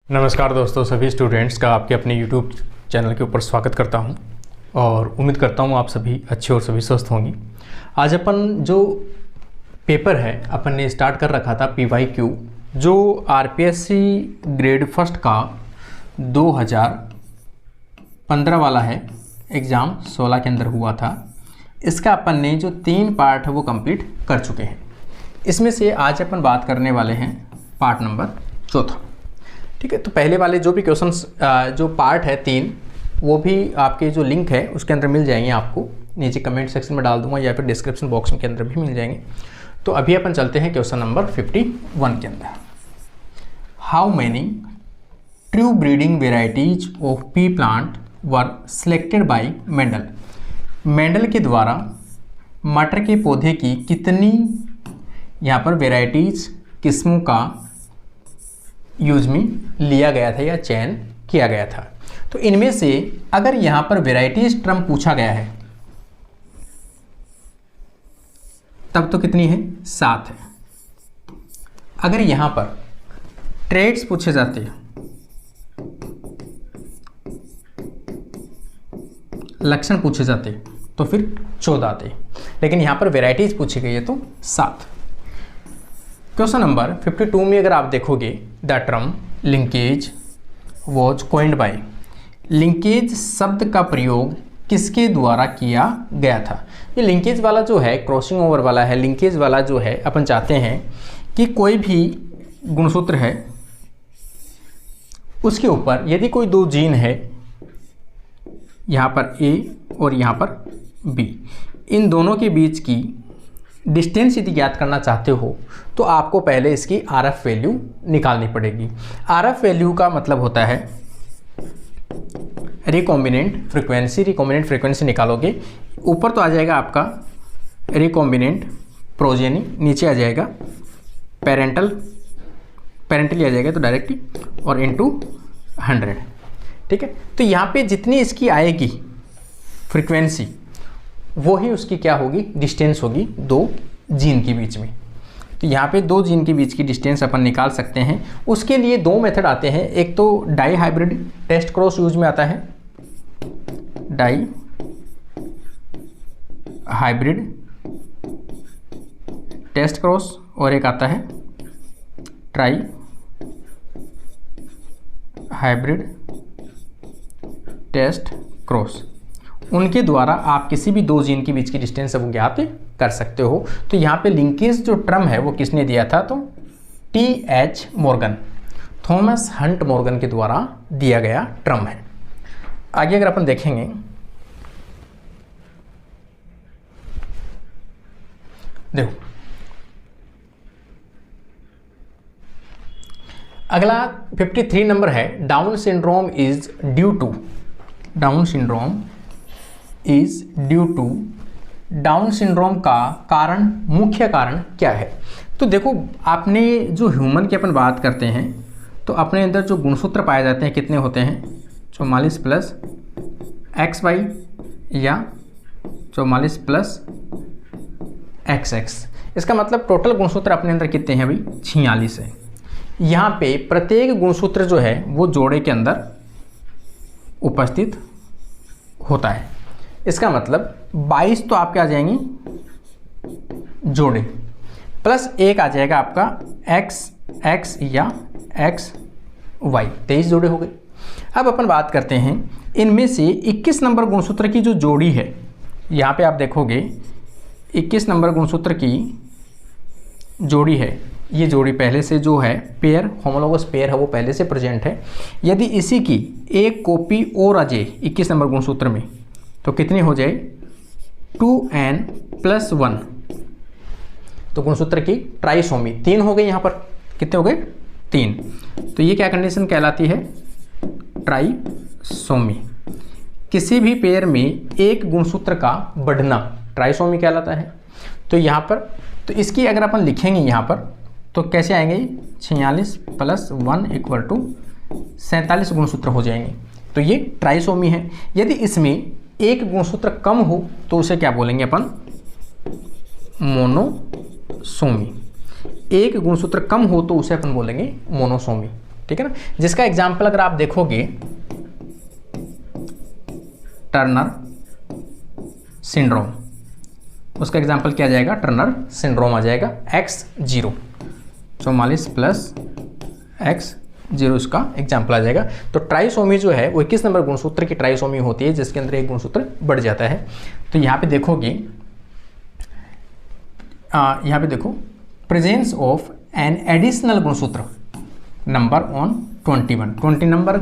नमस्कार दोस्तों, सभी स्टूडेंट्स का आपके अपने YouTube चैनल के ऊपर स्वागत करता हूं और उम्मीद करता हूं आप सभी अच्छे और सभी स्वस्थ होंगी। आज अपन जो पेपर है अपन ने स्टार्ट कर रखा था PYQ, जो RPSC ग्रेड फर्स्ट का 2015 वाला है, एग्ज़ाम 16 के अंदर हुआ था। इसका अपन ने जो 3 पार्ट है वो कंप्लीट कर चुके हैं। इसमें से आज अपन बात करने वाले हैं पार्ट नंबर 4। ठीक है, तो पहले वाले जो भी क्वेश्चंस जो पार्ट है 3, वो भी आपके जो लिंक है उसके अंदर मिल जाएंगे, आपको नीचे कमेंट सेक्शन में डाल दूंगा या फिर डिस्क्रिप्शन बॉक्स के अंदर भी मिल जाएंगे। तो अभी अपन चलते हैं क्वेश्चन नंबर 51 के अंदर। How many true breeding varieties of P plant were selected by Mendel. Mendel के द्वारा मटर के पौधे की कितनी यहाँ पर वेराइटीज किस्मों का यूज में लिया गया था या चयन किया गया था। तो इनमें से अगर यहाँ पर वेराइटीज टर्म पूछा गया है तब तो कितनी है, 7 है। अगर यहाँ पर ट्रेड्स पूछे जाते हैं, लक्षण पूछे जाते तो फिर 14 आते, लेकिन यहाँ पर वेराइटीज पूछी गई है तो 7। क्वेश्चन नंबर 52 में अगर आप देखोगे, the term linkage was coined bye. Linkage शब्द का प्रयोग किसके द्वारा किया गया था। ये लिंकेज वाला जो है, क्रॉसिंग ओवर वाला है, लिंकेज वाला जो है, अपन चाहते हैं कि कोई भी गुणसूत्र है उसके ऊपर यदि कोई 2 जीन है, यहाँ पर A और यहाँ पर B, इन दोनों के बीच की डिस्टेंस यदि ज्ञात करना चाहते हो तो आपको पहले इसकी RF वैल्यू निकालनी पड़ेगी। RF वैल्यू का मतलब होता है रिकॉम्बिनेंट फ्रीक्वेंसी। रिकॉम्बिनेंट फ्रीक्वेंसी निकालोगे, ऊपर तो आ जाएगा आपका रिकॉम्बिनेंट प्रोजेनी, नीचे आ जाएगा पेरेंटल आ जाएगा तो डायरेक्टली, और इनटू 100। ठीक है, तो यहाँ पे जितनी इसकी आएगी फ्रीक्वेंसी वो ही उसकी क्या होगी, डिस्टेंस होगी 2 जीन के बीच में। तो यहाँ पे 2 जीन के बीच की डिस्टेंस अपन निकाल सकते हैं। उसके लिए 2 मेथड आते हैं। एक तो dihybrid test cross use में आता है, डाई हाइब्रिड टेस्ट क्रॉस, और एक आता है ट्राई हाइब्रिड टेस्ट क्रॉस। उनके द्वारा आप किसी भी 2 जीन के बीच की डिस्टेंस है वो ज्ञात कर सकते हो। तो यहाँ पे लिंकेज जो टर्म है वो किसने दिया था, तो TH Morgan, Thomas Hunt Morgan के द्वारा दिया गया टर्म है। आगे अगर अपन देखेंगे, देखो अगला 53 नंबर है, Down syndrome is due to. Down syndrome is due to, Down syndrome का कारण, मुख्य कारण क्या है। तो देखो, आपने जो ह्यूमन की अपन बात करते हैं तो अपने अंदर जो गुणसूत्र पाए जाते हैं कितने होते हैं, 44 प्लस XY या 44 प्लस XX। इसका मतलब टोटल गुणसूत्र अपने अंदर कितने हैं भाई, 46 है। यहाँ पे प्रत्येक गुणसूत्र जो है वो जोड़े के अंदर उपस्थित होता है। इसका मतलब 22 तो आपके आ जाएंगे जोड़े, प्लस 1 आ जाएगा आपका XX या XY, 23 जोड़े हो गए। अब अपन बात करते हैं इनमें से 21 नंबर गुणसूत्र की जो जोड़ी है, यहाँ पे आप देखोगे 21 नंबर गुणसूत्र की जोड़ी है, ये जोड़ी पहले से जो है पेयर, होमोलोगस पेयर है, वो पहले से प्रेजेंट है। यदि इसी की एक कॉपी और आ जाए 21 नंबर गुणसूत्र में तो कितनी हो जाए, 2n+1, तो गुणसूत्र की ट्राइसोमी 3 हो गई। यहाँ पर कितने हो गए, 3। तो ये क्या कंडीशन कहलाती है, ट्राइसोमी। किसी भी पेयर में एक गुणसूत्र का बढ़ना ट्राइसोमी कहलाता है। तो यहाँ पर, तो इसकी अगर अपन लिखेंगे यहाँ पर तो कैसे आएंगे, 46 + 1 = 47 गुणसूत्र हो जाएंगे। तो ये ट्राइसोमी है। यदि इसमें एक गुणसूत्र कम हो तो उसे क्या बोलेंगे अपन, मोनोसोमी। एक गुणसूत्र कम हो तो उसे अपन बोलेंगे मोनोसोमी। ठीक है ना। जिसका एग्जाम्पल अगर आप देखोगे टर्नर सिंड्रोम, उसका एग्जाम्पल क्या आ जाएगा, टर्नर सिंड्रोम आ जाएगा। X0 44 प्लस X0 इसका एग्जाम्पल आ जाएगा। तो ट्राइसोमी जो है वो 21 नंबर गुणसूत्र की ट्राइसोमी होती है जिसके अंदर एक गुणसूत्र बढ़ जाता है। तो यहाँ पे देखोगे, यहाँ पे देखो प्रेजेंस ऑफ एन एडिशनल गुणसूत्र नंबर ऑन 20 नंबर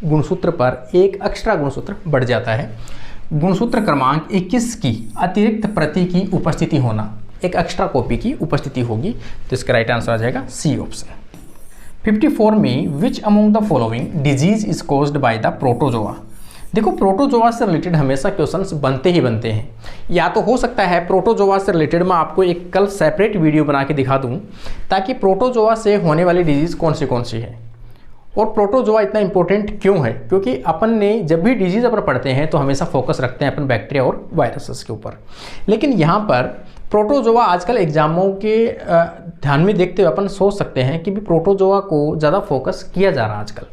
गुणसूत्र पर एक एक्स्ट्रा गुणसूत्र बढ़ जाता है। गुणसूत्र क्रमांक 21 की अतिरिक्त प्रति की उपस्थिति होना, एक एक्स्ट्रा कॉपी की उपस्थिति होगी। तो इसका राइट आंसर आ जाएगा सी ऑप्शन। 54 में which among the following disease is caused by the protozoa. देखो प्रोटोजोआ से रिलेटेड हमेशा क्वेश्चंस बनते ही बनते हैं। या तो हो सकता है प्रोटोजोआ से रिलेटेड मैं आपको एक कल सेपरेट वीडियो बना के दिखा दूं ताकि प्रोटोजोआ से होने वाली डिजीज कौन सी है और प्रोटोजोआ इतना इंपॉर्टेंट क्यों है, क्योंकि अपन ने जब भी डिजीज अपन पढ़ते हैं तो हमेशा फोकस रखते हैं अपन बैक्टीरिया और वायरसेस के ऊपर। लेकिन यहाँ पर प्रोटोजोआ आजकल एग्जामों के ध्यान में देखते हुए अपन सोच सकते हैं कि भी प्रोटोजोआ को ज़्यादा फोकस किया जा रहा है आजकल।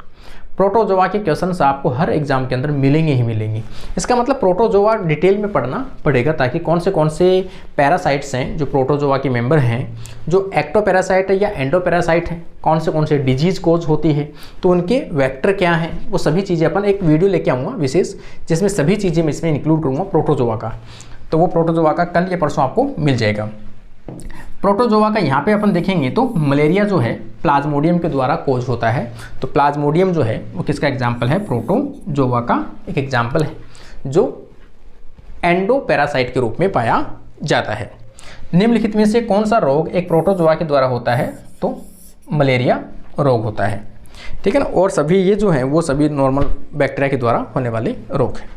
प्रोटोजोआ के क्वेश्चंस आपको हर एग्जाम के अंदर मिलेंगे ही मिलेंगे। इसका मतलब प्रोटोजोआ डिटेल में पढ़ना पड़ेगा ताकि कौन से पैरासाइट्स हैं जो प्रोटोजोआ के मेंबर हैं, जो एक्टोपैरासाइट है या एंडोपैरासाइट है, कौन से डिजीज कोज होती है, तो उनके वेक्टर क्या हैं, वो सभी चीज़ें अपन एक वीडियो लेके आऊँगा विशेष, जिसमें सभी चीज़ें मैं इसमें इंक्लूड करूँगा प्रोटोजोआ का। तो वो प्रोटोजोआ का कल या परसों आपको मिल जाएगा। प्रोटोजोआ का यहाँ पे अपन देखेंगे तो मलेरिया जो है प्लाज्मोडियम के द्वारा कोज होता है। तो प्लाज्मोडियम जो है वो किसका एग्जाम्पल है, प्रोटोजोआ का एक एग्जाम्पल है जो एंडोपैरासाइट के रूप में पाया जाता है। निम्नलिखित में से कौन सा रोग एक प्रोटोजोआ के द्वारा होता है, तो मलेरिया रोग होता है, ठीक है ना। और सभी ये जो है वो सभी नॉर्मल बैक्टीरिया के द्वारा होने वाले रोग हैं।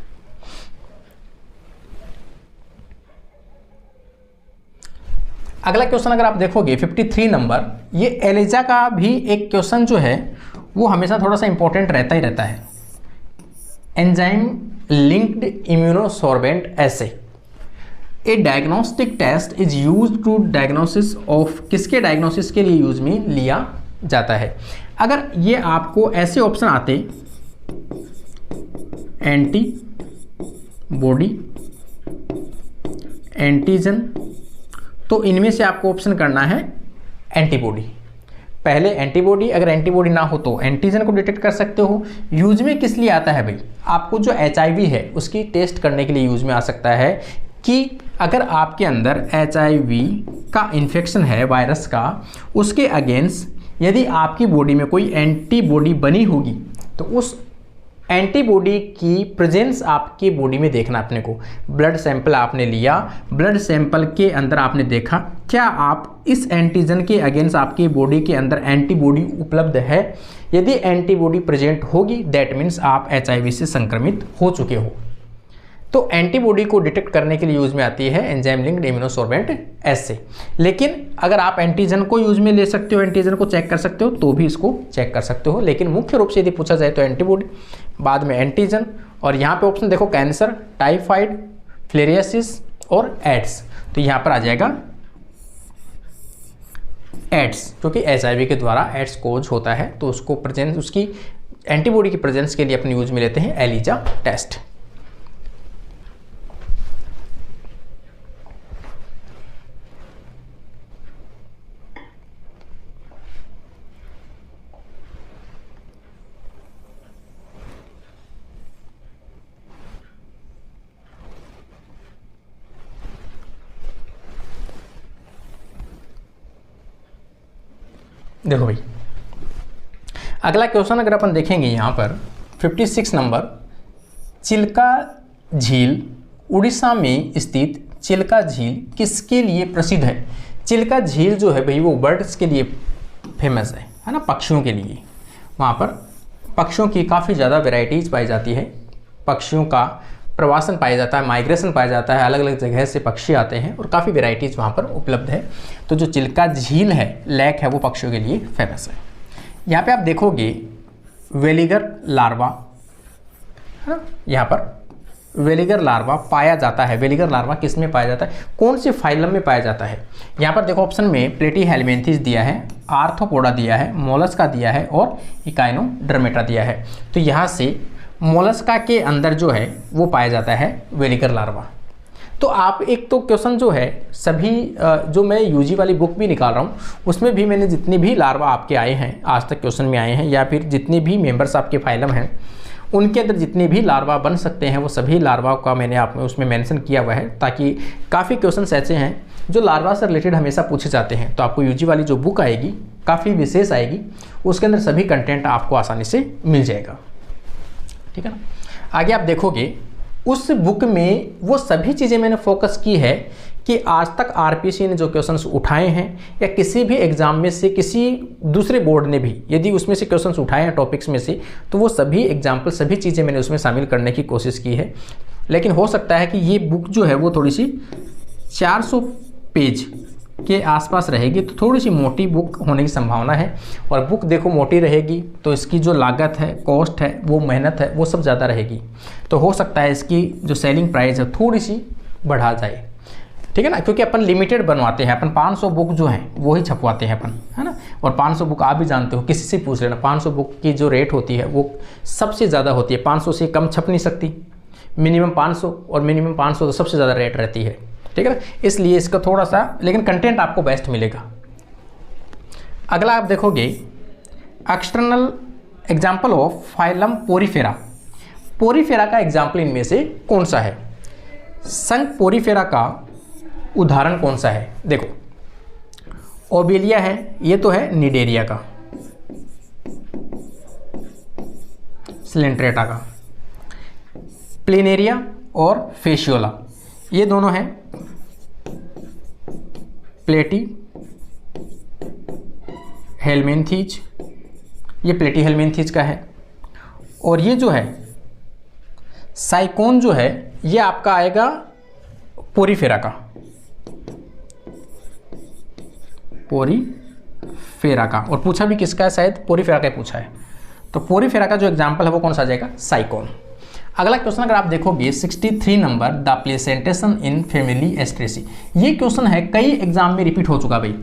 अगला क्वेश्चन अगर आप देखोगे 53 नंबर, ये एलिजा का भी एक क्वेश्चन जो है वो हमेशा थोड़ा सा इंपॉर्टेंट रहता ही रहता है। Enzyme linked immunosorbent assay a diagnostic test is used to diagnosis of, किसके डायग्नोसिस के लिए यूज में लिया जाता है। अगर ये आपको ऐसे ऑप्शन आते एंटीबॉडी, एंटीजन, तो इनमें से आपको ऑप्शन करना है एंटीबॉडी। पहले एंटीबॉडी, अगर एंटीबॉडी ना हो तो एंटीजन को डिटेक्ट कर सकते हो। यूज में किस लिए आता है भाई, आपको जो HIV है उसकी टेस्ट करने के लिए यूज में आ सकता है कि अगर आपके अंदर HIV का इन्फेक्शन है वायरस का, उसके अगेंस्ट यदि आपकी बॉडी में कोई एंटीबॉडी बनी होगी तो उस एंटीबॉडी की प्रेजेंस आपकी बॉडी में देखना अपने को। ब्लड सैंपल आपने लिया, ब्लड सैंपल के अंदर आपने देखा क्या आप इस एंटीजन के अगेंस्ट आपकी बॉडी के अंदर एंटीबॉडी उपलब्ध है। यदि एंटीबॉडी प्रेजेंट होगी दैट मीन्स आप HIV से संक्रमित हो चुके हो। तो एंटीबॉडी को डिटेक्ट करने के लिए यूज में आती है एंजाइम लिंक्ड इम्यूनोसॉर्बेंट एसे। लेकिन अगर आप एंटीजन को यूज में ले सकते हो, एंटीजन को चेक कर सकते हो तो भी इसको चेक कर सकते हो। लेकिन मुख्य रूप से यदि पूछा जाए तो एंटीबॉडी, बाद में एंटीजन, और यहाँ पे ऑप्शन देखो कैंसर, टाइफाइड, फिलेरियासिस और एड्स। तो यहाँ पर आ जाएगा एड्स, क्योंकि HIV के द्वारा एड्स कोज होता है तो उसको प्रेजेंस, उसकी एंटीबॉडी की प्रेजेंस के लिए अपने यूज में लेते हैं एलिजा टेस्ट। देखो भाई अगला क्वेश्चन अगर अपन देखेंगे यहाँ पर 56 नंबर, चिल्का झील, उड़ीसा में स्थित चिल्का झील किसके लिए प्रसिद्ध है। चिल्का झील जो है भाई वो बर्ड्स के लिए फेमस है ना, पक्षियों के लिए। वहाँ पर पक्षियों की काफ़ी ज़्यादा वेराइटीज़ पाई जाती है, पक्षियों का प्रवासन पाया जाता है, माइग्रेशन पाया जाता है, अलग अलग जगह से पक्षी आते हैं और काफ़ी वेराइटीज़ वहाँ पर उपलब्ध है। तो जो चिल्का झील है, लेक है, वो पक्षियों के लिए फेमस है। यहाँ पे आप देखोगे वेलिगर लार्वा है ना, यहाँ पर वेलिगर लार्वा पाया जाता है। वेलिगर लार्वा किस में पाया जाता है, कौन से फाइलम में पाया जाता है। यहाँ पर देखो ऑप्शन में प्लेटी हेलमिंथेस दिया है, आर्थ्रोपोडा दिया है, मोलस्का दिया है और इकाइनोडर्मेटा दिया है। तो यहाँ से मोलस्का के अंदर जो है वो पाया जाता है वेलिगर लार्वा। तो आप एक तो क्वेश्चन जो है सभी जो मैं यूजी वाली बुक भी निकाल रहा हूँ उसमें भी मैंने जितने भी लार्वा आपके आए हैं आज तक क्वेश्चन में आए हैं, या फिर जितने भी मेंबर्स आपके फाइलम हैं उनके अंदर जितने भी लार्वा बन सकते हैं वो सभी लार्वा का मैंने आप में उसमें मेंशन किया हुआ है, ताकि काफ़ी क्वेश्चंस ऐसे हैं जो लार्वा से रिलेटेड हमेशा पूछे जाते हैं। तो आपको यूजी वाली जो बुक आएगी काफ़ी विशेष आएगी, उसके अंदर सभी कंटेंट आपको आसानी से मिल जाएगा, ठीक है ना। आगे आप देखोगे उस बुक में वो सभी चीज़ें मैंने फोकस की है कि आज तक आरपीसी ने जो क्वेश्चंस उठाए हैं या किसी भी एग्जाम में से किसी दूसरे बोर्ड ने भी यदि उसमें से क्वेश्चंस उठाए हैं टॉपिक्स में से, तो वो सभी एग्जाम्पल सभी चीज़ें मैंने उसमें शामिल करने की कोशिश की है। लेकिन हो सकता है कि ये बुक जो है वो थोड़ी सी 400 पेज के आसपास रहेगी, तो थोड़ी सी मोटी बुक होने की संभावना है। और बुक देखो मोटी रहेगी तो इसकी जो लागत है, कॉस्ट है, वो मेहनत है, वो सब ज़्यादा रहेगी। तो हो सकता है इसकी जो सेलिंग प्राइस है थोड़ी सी बढ़ा जाए, ठीक है ना, क्योंकि अपन लिमिटेड बनवाते हैं, अपन 500 बुक जो हैं वो ही छपवाते हैं अपन, है ना। और 500 बुक आप भी जानते हो, किसी से पूछ लेना, 500 बुक की जो रेट होती है वो सबसे ज़्यादा होती है, 500 से कम छप नहीं सकती, मिनिमम 500 और मिनिमम 500 तो सबसे ज़्यादा रेट रहती है, ठीक है ना। इसलिए इसका थोड़ा सा, लेकिन कंटेंट आपको बेस्ट मिलेगा। अगला आप देखोगे external example of phylum Porifera. Porifera का एग्जाम्पल इनमें से कौन सा है? संघ पोरीफेरा का उदाहरण कौन सा है? देखो ओबेलिया है, ये तो है निडेरिया का, सिलेंट्रेटा का, प्लेनेरिया और फेशियोला ये दोनों हैं प्लेटी हेलमिंथीज, ये प्लेटी हेलमिंथीज का है। और ये जो है साइकोन जो है ये आपका आएगा पोरीफेरा का, पोरीफेरा का। और पूछा भी किसका है? शायद पोरीफेरा का पूछा है। तो पोरीफेरा का जो एग्जाम्पल है वो कौन सा आ जाएगा? साइकोन। अगला क्वेश्चन अगर आप देखोगे 63 number, the placentation in family Asteraceae. ये क्वेश्चन है कई एग्जाम में रिपीट हो चुका भाई।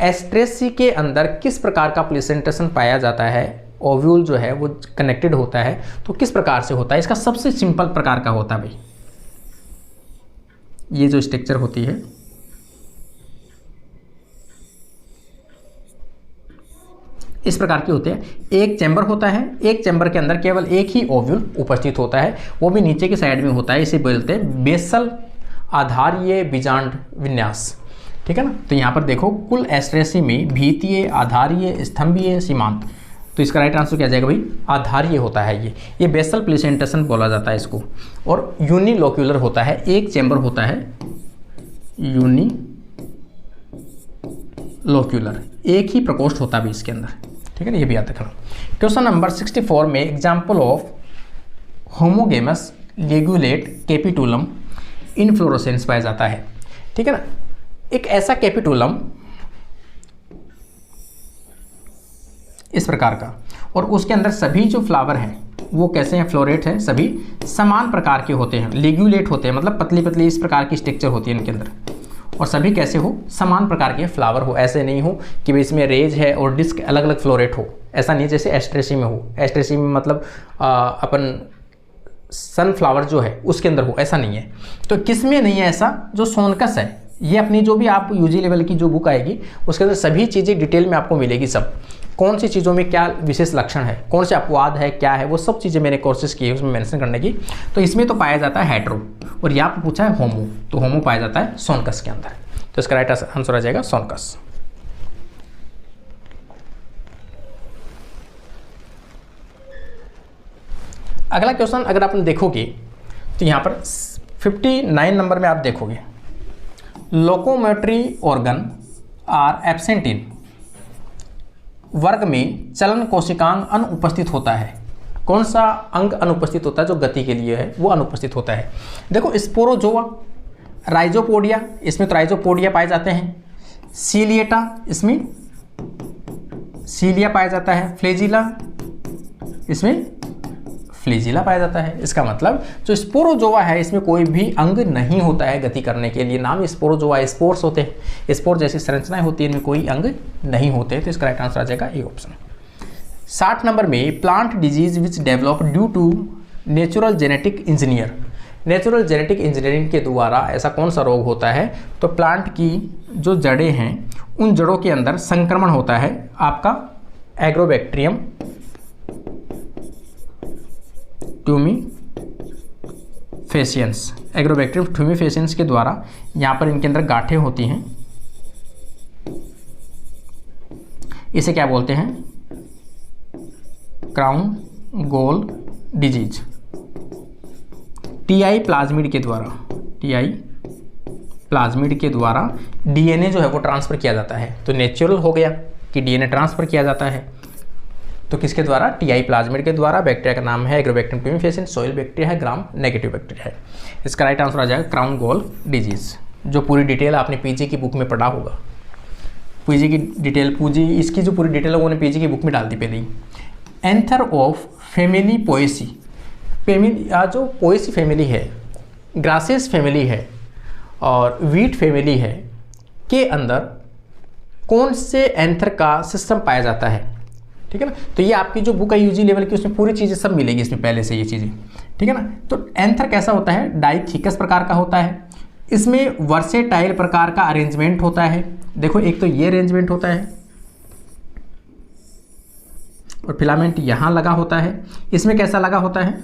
एस्ट्रेसी के अंदर किस प्रकार का प्लेसेंटेशन पाया जाता है? ओव्यूल जो है वो कनेक्टेड होता है, तो किस प्रकार से होता है? इसका सबसे सिंपल प्रकार का होता है भाई, ये जो स्ट्रक्चर होती है इस प्रकार की होते हैं। एक चैम्बर होता है, एक चैम्बर के अंदर केवल एक ही ओव्यूल उपस्थित होता है, वो भी नीचे की साइड में होता है। इसे बोलते हैं बेसल आधारीय बीजांड विन्यास, ठीक है ना। तो यहाँ पर देखो कुल एस्ट्रेसी में भीतीय, आधारीय, स्तंभीय, सीमांत, तो इसका राइट आंसर क्या जाएगा भाई? आधारीय होता है ये बेसल प्लेसेंटेशन बोला जाता है इसको। और यूनिलोक्यूलर होता है, एक चैम्बर होता है यूनिलोक्यूलर, एक ही प्रकोष्ठ होता है भी इसके अंदर, ठीक है ना, ये भी याद रखना। क्वेश्चन नंबर 64 में example of homogamous ligulate capitulum inflorescence पाया जाता है, ठीक है ना। एक ऐसा कैपिटुलम इस प्रकार का, और उसके अंदर सभी जो फ्लावर हैं वो कैसे हैं? फ्लोरेट है, सभी समान प्रकार के होते हैं, लिगुलेट होते हैं, मतलब पतली पतली इस प्रकार की स्ट्रक्चर होती है इनके अंदर, और सभी कैसे हो? समान प्रकार के फ्लावर हो। ऐसे नहीं हो कि भाई इसमें रेज है और डिस्क अलग अलग फ्लोरेट हो, ऐसा नहीं जैसे एस्ट्रेसी में हो। एस्ट्रेसी में मतलब अपन सनफ्लावर जो है उसके अंदर हो, ऐसा नहीं है। तो किस में नहीं है ऐसा? जो सोनकस है, ये अपनी जो भी आप यूजी लेवल की जो बुक आएगी उसके अंदर सभी चीज़ें डिटेल में आपको मिलेगी। सब कौन सी चीज़ों में क्या विशेष लक्षण है, कौन से अपवाद है, क्या है, वो सब चीज़ें मैंने कोशिश की है उसमें मेंशन करने की। तो इसमें तो पाया जाता है हेट्रो, और यहाँ पर पूछा है होमो, तो होमो पाया जाता है सोनकस के अंदर। तो इसका राइट आंसर आ जाएगा सोनकस। अगला क्वेश्चन अगर आप देखोगे तो यहाँ पर 59 नंबर में आप देखोगे locomotory organ are absent in, वर्ग में चलन कोशिकांग अनुपस्थित होता है। कौन सा अंग अनुपस्थित होता है? जो गति के लिए है वो अनुपस्थित होता है। देखो स्पोरोजोआ, राइजोपोडिया, इसमें तो राइजोपोडिया पाए जाते हैं, सीलिएटा, इसमें सीलिया पाया जाता है, फ्लेजिला, इसमें फ्लैजिला पाया जाता है। इसका मतलब जो स्पोरोजोआ है इसमें कोई भी अंग नहीं होता है गति करने के लिए, नाम स्पोरोजोआ, स्पोर्स होते हैं, स्पोर जैसी संरचनाएं होती है, इनमें कोई अंग नहीं होते। तो इसका राइट आंसर आ जाएगा ए ऑप्शन। 60 नंबर में plant disease which develop due to natural genetic engineer. Natural genetic engineering के द्वारा ऐसा कौन सा रोग होता है? तो प्लांट की जो जड़ें हैं उन जड़ों के अंदर संक्रमण होता है आपका एग्रोबैक्टीरियम ट्यूमीफेसियंस, एग्रोबैक्टीरियम ट्यूमीफेसियंस के द्वारा यहाँ पर इनके अंदर गांठें होती हैं, इसे क्या बोलते हैं? क्राउन गोल डिजीज। टीआई प्लाज्मिड के द्वारा, टीआई प्लाज्मिड के द्वारा डीएनए जो है वो ट्रांसफ़र किया जाता है। तो नेचुरल हो गया कि डीएनए ट्रांसफ़र किया जाता है, तो किसके द्वारा? टीआई प्लाज्मिड के द्वारा। बैक्टीरिया का नाम है एग्रोबैक्टीरियम ट्यूमीफेसियंस, सॉइल बैक्टीरिया है, ग्राम नेगेटिव बैक्टीरिया है। इसका राइट आंसर आ जाएगा क्राउन गोल डिजीज, जो पूरी डिटेल आपने पीजी की बुक में पढ़ा होगा। पीजी की डिटेल, इसकी जो पूरी डिटेल है वो पीजी की बुक में डाल दी पहले ही। एंथर ऑफ फैमिली पोएसी, जो पोएसी फैमिली है, ग्रासेस फैमिली है और वीट फैमिली है के अंदर कौन से एंथर का सिस्टम पाया जाता है? ठीक है ना। तो ये आपकी जो बुक है यूजी लेवल की, उसमें पूरी चीज़ें सब मिलेगी इसमें पहले से ये चीज़ें, ठीक है ना। तो एंथर कैसा होता है? डाइथिकस प्रकार का होता है। इसमें वर्सेटाइल प्रकार का अरेंजमेंट होता है। देखो एक तो ये अरेंजमेंट होता है और फिलामेंट यहाँ लगा होता है। इसमें कैसा लगा होता है?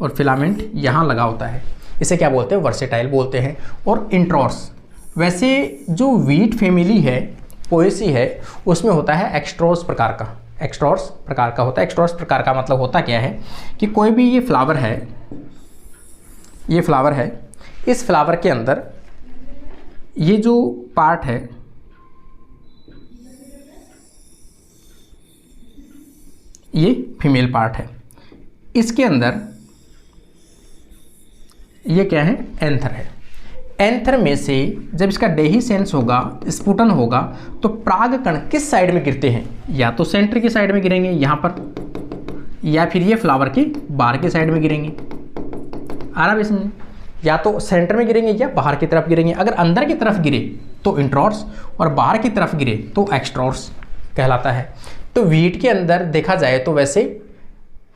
और फिलामेंट यहाँ लगा होता है। इसे क्या बोलते हैं? वर्सेटाइल बोलते हैं। और इंट्रॉर्स, वैसे जो वीट फैमिली है, पोएसी है, उसमें होता है एक्स्ट्रोस प्रकार का, एक्स्ट्रोस प्रकार का होता है। एक्स्ट्रोस प्रकार का मतलब होता क्या है कि कोई भी ये फ्लावर है, ये फ्लावर है, इस फ्लावर के अंदर ये जो पार्ट है ये फीमेल पार्ट है, इसके अंदर ये क्या है? एंथर है। एंथर में से जब इसका डेहिसेंस होगा, स्पुटन होगा, तो पराग कण किस साइड में गिरते हैं? या तो सेंटर की साइड में गिरेंगे यहाँ पर, या फिर ये फ्लावर के बाहर की साइड में गिरेंगे। आ रहा है इसमें? या तो सेंटर में गिरेंगे या बाहर की तरफ गिरेंगे। अगर अंदर की तरफ गिरे तो इंट्रॉर्स और बाहर की तरफ गिरे तो एक्स्ट्रॉर्स कहलाता है। तो वीट के अंदर देखा जाए तो वैसे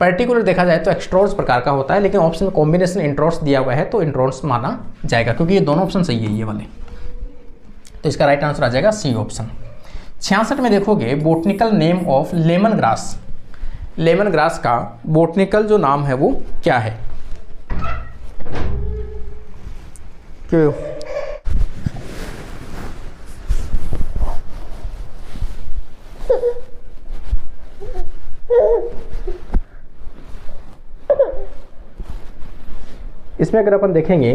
पर्टिकुलर देखा जाए तो एक्स्ट्रॉर्स प्रकार का होता है, लेकिन ऑप्शन में कॉम्बिनेशन इंट्रॉर्स दिया हुआ है तो इंट्रॉर्स माना जाएगा, क्योंकि ये दोनों ऑप्शन सही है ये वाले। तो इसका राइट आंसर आ जाएगा सी ऑप्शन। 66 में देखोगे botanical name of lemon grass. Lemon grass का बोटनिकल जो नाम है वो क्या है? क्यों? इसमें अगर अपन देखेंगे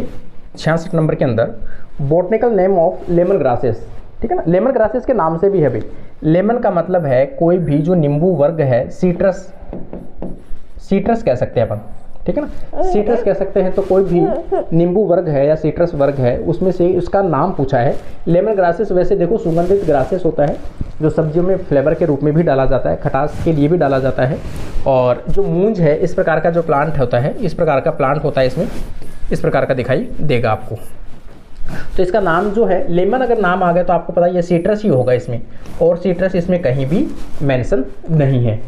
66 नंबर के अंदर botanical name of lemon grasses, ठीक है ना। लेमन ग्रासेस के नाम से भी है भाई। लेमन का मतलब है कोई भी जो नींबू वर्ग है, सीट्रस, सीट्रस कह सकते हैं अपन, ठीक है ना, सीट्रस कह सकते हैं। तो कोई भी नींबू वर्ग है या सीट्रस वर्ग है उसमें से उसका नाम पूछा है। लेमन ग्रासेस वैसे देखो सुगंधित ग्रासेस होता है, जो सब्जियों में फ्लेवर के रूप में भी डाला जाता है, खटास के लिए भी डाला जाता है। और जो मूंज है, इस प्रकार का जो प्लांट होता है, इस प्रकार का प्लांट होता है, इसमें इस प्रकार का दिखाई देगा आपको। तो इसका नाम जो है लेमन, अगर नाम आ गया तो आपको पता है ये सीट्रस ही होगा इसमें, और सीट्रस इसमें कहीं भी मेंशन नहीं है,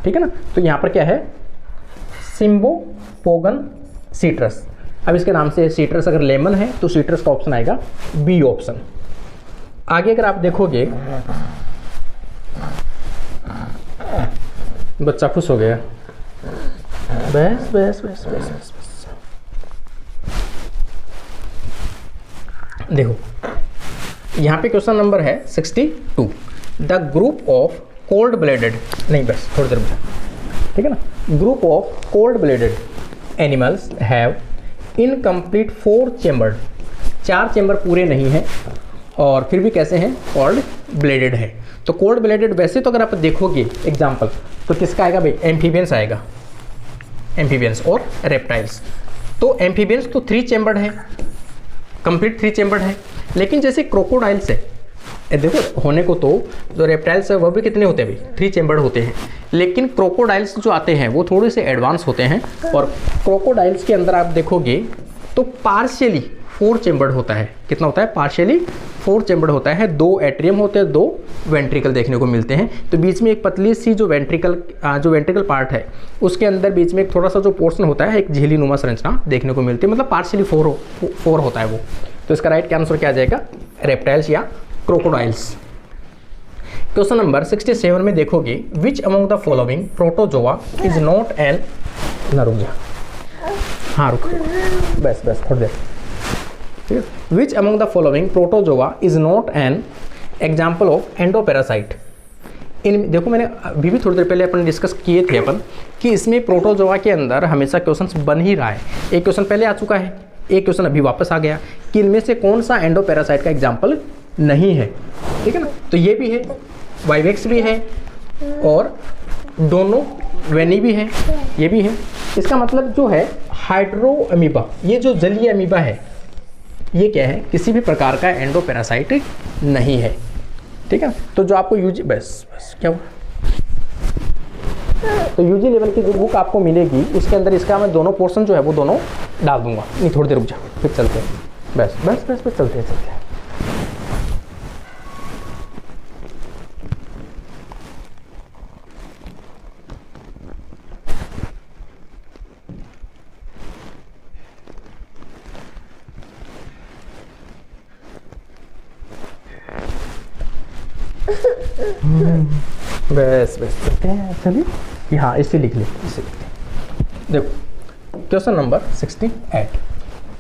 ठीक है ना। तो यहाँ पर क्या है? सिम्बोपोगन सीट्रस। अब इसके नाम से सीट्रस अगर लेमन है तो सीट्रस का ऑप्शन आएगा बी ऑप्शन। आगे अगर आप देखोगे, बच्चा खुश हो गया, बस बस बस बस बस बस। देखो यहाँ पे क्वेश्चन नंबर है 62। The group of cold blooded, नहीं बस थोड़ी देर में, ठीक है ना। Group of cold blooded animals have incomplete 4 chamber, 4 chamber पूरे नहीं हैं और फिर भी कैसे हैं? कोल्ड ब्लेडेड है। तो कोल्ड ब्लेडेड वैसे तो अगर आप देखोगे एग्जाम्पल तो किसका आएगा भाई? एम्फीबियंस आएगा, एम्फीबियंस और रेप्टाइल्स। तो एम्फीबियंस तो 3 चेम्बर्ड है, कंप्लीट 3 चेम्बर्ड है। लेकिन जैसे क्रोकोडाइल्स है, देखो होने को तो जो रेप्टाइल्स है वह भी कितने होते हैं भाई, 3 चेम्बर्ड होते हैं, लेकिन क्रोकोडाइल्स जो आते हैं वो थोड़े से एडवांस होते हैं। और क्रोकोडाइल्स के अंदर आप देखोगे तो पार्शियली 4 चेम्बर्ड होता है। कितना होता है? पार्शियली 4 चेम्बर्ड होता है। 2 एट्रियम होते हैं, 2 वेंट्रिकल देखने को मिलते हैं। तो बीच में एक पतली सी जो वेंट्रिकल पार्ट है उसके अंदर बीच में एक थोड़ा सा जो पोर्शन होता है, एक झिल्ली नुमा संरचना देखने को मिलती है, मतलब पार्शियली 4 होता है वो। तो इसका राइट आंसर क्या आ जाएगा? रेप्टाइल्स या क्रोकोडाइल्स। क्वेश्चन नंबर 67 में देखोगे, विच among the following protozoa is not N, ना रुक जा, हाँ रुक, बस थोड़ी देर, ठीक है। Which among the following protozoa is not an example of endoparasite. इन देखो मैंने अभी भी थोड़ी देर पहले अपन डिस्कस किए थे अपन कि इसमें प्रोटोजोआ के अंदर हमेशा क्वेश्चन बन ही रहा है। एक क्वेश्चन पहले आ चुका है, एक क्वेश्चन अभी वापस आ गया कि इनमें से कौन सा एंडोपैरासाइट का एग्जाम्पल नहीं है, ठीक है ना। तो ये भी है, वाइवेक्स भी है, और दोनों वेनी भी है, ये भी है। इसका मतलब जो है हाइड्रो अमीबा, ये जो जलीय अमीबा है, ये क्या है? किसी भी प्रकार का एंडोपैरासाइट नहीं है, ठीक है। तो जो आपको यूजी बस क्या हुआ, तो यूजी लेवल की जो बुक आपको मिलेगी उसके अंदर इसका मैं दोनों पोर्शन जो है वो दोनों डाल दूंगा। नहीं थोड़ी देर रुक जा, फिर चलते हैं, बस चलते हैं। बस चलते हैं। चलिए हाँ, इसे लिख ले, इसे लिख ले। देखो question number 68,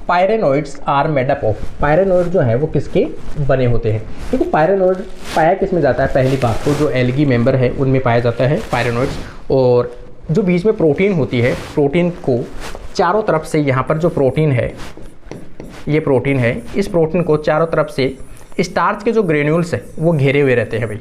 pyrenoids are made up of. Pyrenoid जो है वो किसके बने होते हैं? देखो पायरेनोइड पाया किस में जाता है? पहली बात तो जो एल्गी मेंबर है उनमें पाया जाता है पायरेनोइड्स। और जो बीच में प्रोटीन होती है, प्रोटीन को चारों तरफ से, यहाँ पर जो प्रोटीन है, ये प्रोटीन है, इस प्रोटीन को चारों तरफ से स्टार्च के जो ग्रेन्यूल्स है वो घेरे हुए रहते हैं भाई।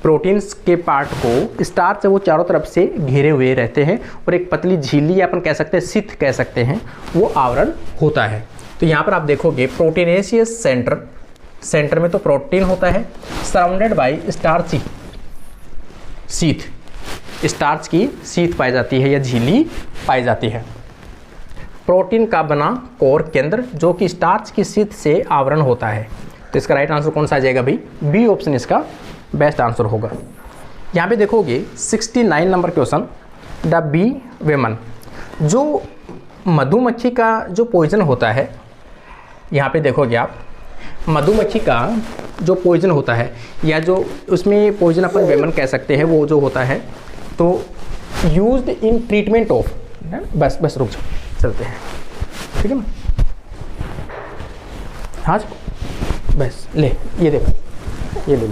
प्रोटीन्स के पार्ट को स्टार्च से वो चारों तरफ से घेरे हुए रहते हैं, और एक पतली झिल्ली या अपन कह सकते हैं सिथ कह सकते हैं, वो आवरण होता है। तो यहाँ पर आप देखोगे प्रोटीनेशियस सेंटर में तो प्रोटीन होता है, surrounded by starchy sheath, starch की सीथ पाई जाती है या झिल्ली पाई जाती है। प्रोटीन का बना कोर केंद्र जो कि स्टार्च की सीथ से आवरण होता है। तो इसका राइट आंसर कौन सा आ जाएगा भाई? बी ऑप्शन इसका बेस्ट आंसर होगा। यहाँ पे देखोगे 69 नंबर क्वेश्चन, द बी वेमन, जो मधुमक्खी का जो पॉइजन होता है, यहाँ पे देखोगे आप मधुमक्खी का जो पॉइजन होता है, या जो उसमें पॉइजन अपन वेमन कह सकते हैं, वो जो होता है तो यूज्ड इन ट्रीटमेंट ऑफ, बस रुक जाओ, चलते हैं, ठीक है ना। हाँ बस ले, ये देखो, ये ले,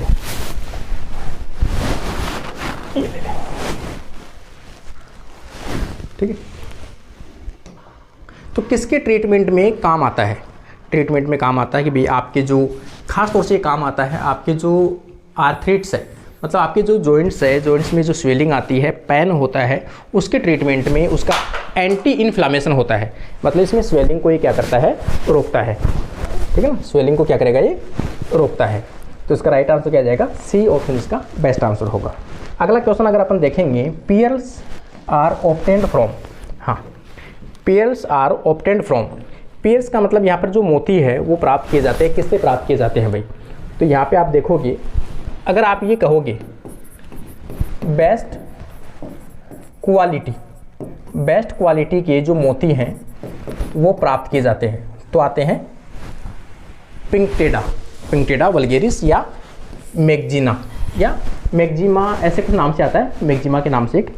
ये ले, ठीक है। तो किसके ट्रीटमेंट में काम आता है? ट्रीटमेंट में काम आता है कि भाई आपके जो खास तौर से काम आता है आपके जो आर्थराइटिस है, मतलब आपके जो जॉइंट्स है, जॉइंट्स में जो स्वेलिंग आती है, पेन होता है, उसके ट्रीटमेंट में उसका एंटी इन्फ्लामेशन होता है। मतलब इसमें स्वेलिंग को ये क्या करता है? रोकता है, ठीक है ना। स्वेलिंग को क्या करेगा? ये रोकता है। तो इसका राइट आंसर क्या आ जाएगा? सी ऑप्शन इसका बेस्ट आंसर होगा। अगला क्वेश्चन अगर अपन देखेंगे, पेयर्स आर ऑब्टेन्ड फ्रॉम, हाँ pairs are obtained from, pairs का मतलब यहाँ पर जो मोती है वो प्राप्त किए जाते हैं, किससे प्राप्त किए जाते हैं भाई? तो यहाँ पे आप देखोगे, अगर आप ये कहोगे बेस्ट क्वालिटी के जो मोती हैं वो प्राप्त किए जाते हैं, तो आते हैं पिंकटेडा वल्गेरिस या मैगजीना, या मैगजीमा ऐसे कुछ नाम से आता है, मैगजीमा के नाम से एक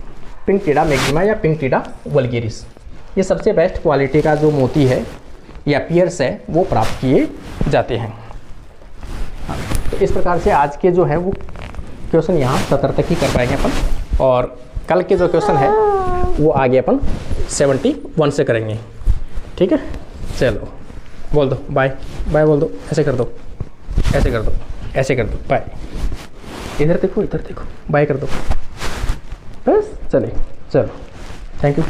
पिंकटेडा मैगजीमा या पिंकटेडा वल्गेरिस। ये सबसे बेस्ट क्वालिटी का जो मोती है या पियर्स है वो प्राप्त किए जाते हैं। तो इस प्रकार से आज के जो है वो क्वेश्चन यहाँ 70 तक ही कर पाएंगे अपन, और कल के जो क्वेश्चन है वो आगे अपन 71 से करेंगे, ठीक है। चलो बोल दो बाय, बाय बोल दो, ऐसे कर दो, ऐसे कर दो, ऐसे कर दो, बाय, इधर देखो, इधर देखो, बाय कर दो, बस चले, चलो, थैंक यू।